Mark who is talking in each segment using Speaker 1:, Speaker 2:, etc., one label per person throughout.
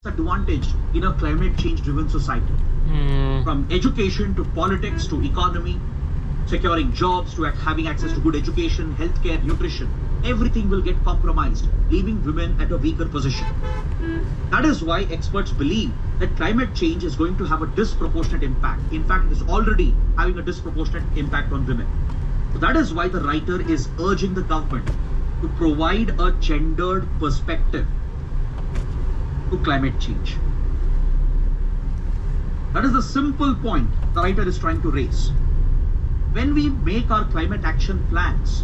Speaker 1: advantaged in a climate change driven society. From education to politics to economy, securing jobs to having access to good education, healthcare, nutrition, everything will get compromised, leaving women at a weaker position. That is why experts believe that climate change is going to have a disproportionate impact. In fact, it is already having a disproportionate impact on women. So that is why the writer is urging the government to provide a gendered perspective to climate change. That is the simple point the writer is trying to raise. When we make our climate action plans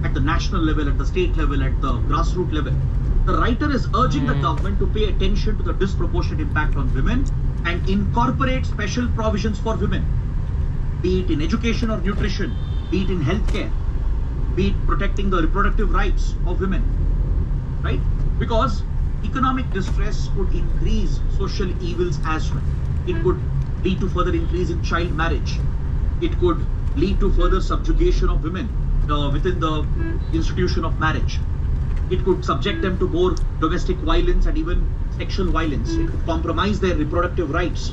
Speaker 1: at the national level, at the state level, at the grassroots level, the writer is urging the government to pay attention to the disproportionate impact on women and incorporate special provisions for women, be it in education or nutrition, be it in healthcare, be it protecting the reproductive rights of women, right? Because economic distress could increase social evils as well. It could lead to further increase in child marriage. It could lead to further subjugation of women within the institution of marriage. It could subject them to more domestic violence and even sexual violence. It could compromise their reproductive rights.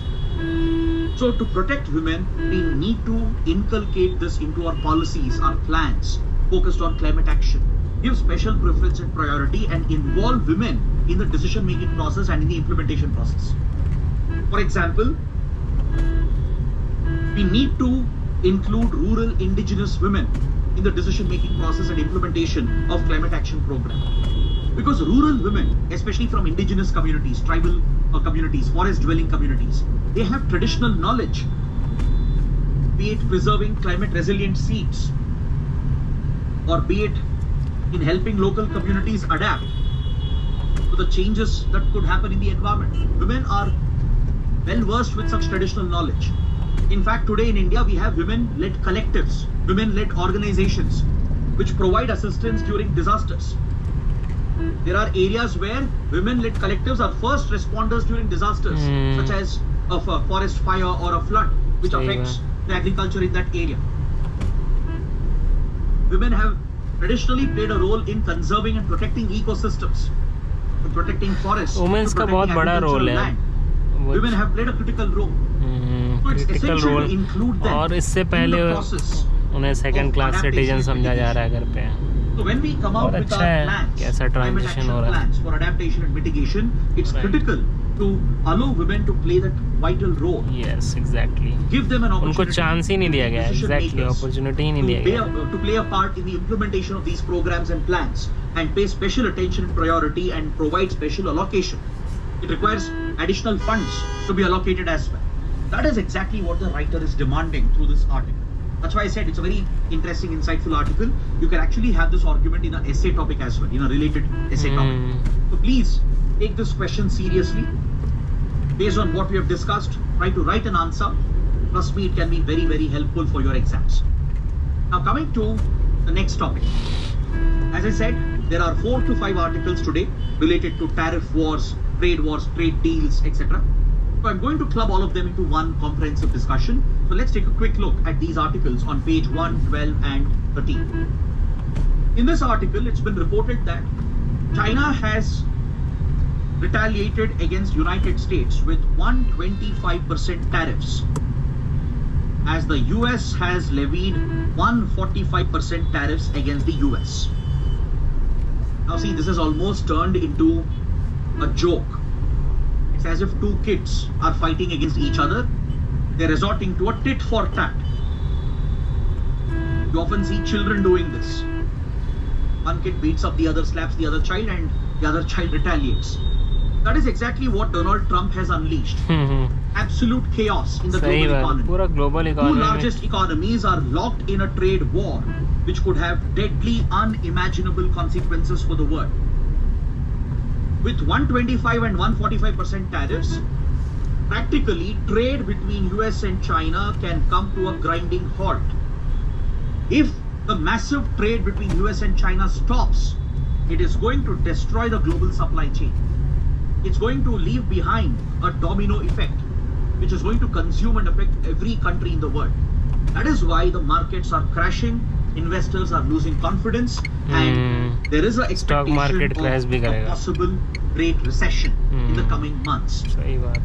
Speaker 1: So to protect women, we need to inculcate this into our policies, our plans, focused on climate action. Give special preference and priority and involve women in the decision-making process and in the implementation process. For example, we need to include rural indigenous women in the decision-making process and implementation of climate action program. Because rural women, especially from indigenous communities, tribal communities, forest-dwelling communities, they have traditional knowledge, be it preserving climate-resilient seeds, or be it in helping local communities adapt to the changes that could happen in the environment. Women are well versed with such traditional knowledge. In fact, today in India, we have women-led collectives, women-led organizations, which provide assistance during disasters. There are areas where women-led collectives are first responders during disasters, such as a forest fire or a flood, which affects the agriculture in that area. Women have traditionally played a role in conserving and protecting ecosystems, to protecting forests,
Speaker 2: Women's का बहुत बड़ा role है.
Speaker 1: Women have played a critical role. So it's essential to include them
Speaker 2: और इससे पहले
Speaker 1: in the process
Speaker 2: उन्हें second class citizen समझा जा रहा है घर पे.
Speaker 1: So when we come out with our plans, climate action plans for adaptation and mitigation, it's critical to allow women to play that vital role.
Speaker 2: Yes, exactly.
Speaker 1: Give them an opportunity.
Speaker 2: उनको chance ही नहीं दिया गया. Exactly, opportunity ही नहीं दिया गया.
Speaker 1: To play a part in the implementation of these programs and plans, and pay special attention and priority, and provide special allocation. It requires additional funds to be allocated as well. That is exactly what the writer is demanding through this article. That's why I said it's a very interesting, insightful article. You can actually have this argument in an essay topic as well, in a related essay topic. So please take this question seriously. Based on what we have discussed, try to write an answer. Trust me, it can be very, very helpful for your exams. Now coming to the next topic. As I said, there are 4 to 5 articles today related to tariff wars, trade deals, etc. So I'm going to club all of them into one comprehensive discussion. So let's take a quick look at these articles on page 1, 12 and 13. In this article, it's been reported that China has retaliated against United States with 125% tariffs, as the US has levied 145% tariffs against the US. Now see, this has almost turned into a joke. It's as if two kids are fighting against each other. They're resorting to a tit for tat. You often see children doing this. One kid beats up the other, slaps the other child, and the other child retaliates. That is exactly what Donald Trump has unleashed. Absolute chaos in the global economy. Two largest economies are locked in a trade war, which could have deadly, unimaginable consequences for the world. With 125 and 145% tariffs, practically trade between US and China can come to a grinding halt. If the massive trade between US and China stops, it is going to destroy the global supply chain. It's going to leave behind a domino effect, which is going to consume and affect every country in the world. That is why the markets are crashing, investors are losing confidence and there is a
Speaker 2: stock market crash bhi
Speaker 1: expectation of a
Speaker 2: karega.
Speaker 1: possible great recession in the coming months.
Speaker 2: सही बात.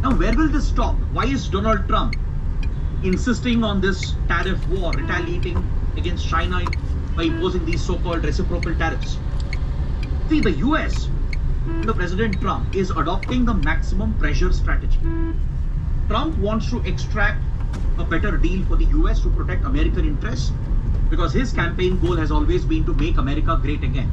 Speaker 1: Now, where will this stop? Why is Donald Trump insisting on this tariff war, retaliating against China by imposing these so-called reciprocal tariffs? See, the US under President Trump is adopting the maximum pressure strategy. Trump wants to extract a better deal for the US to protect American interests because his campaign goal has always been to make America great again.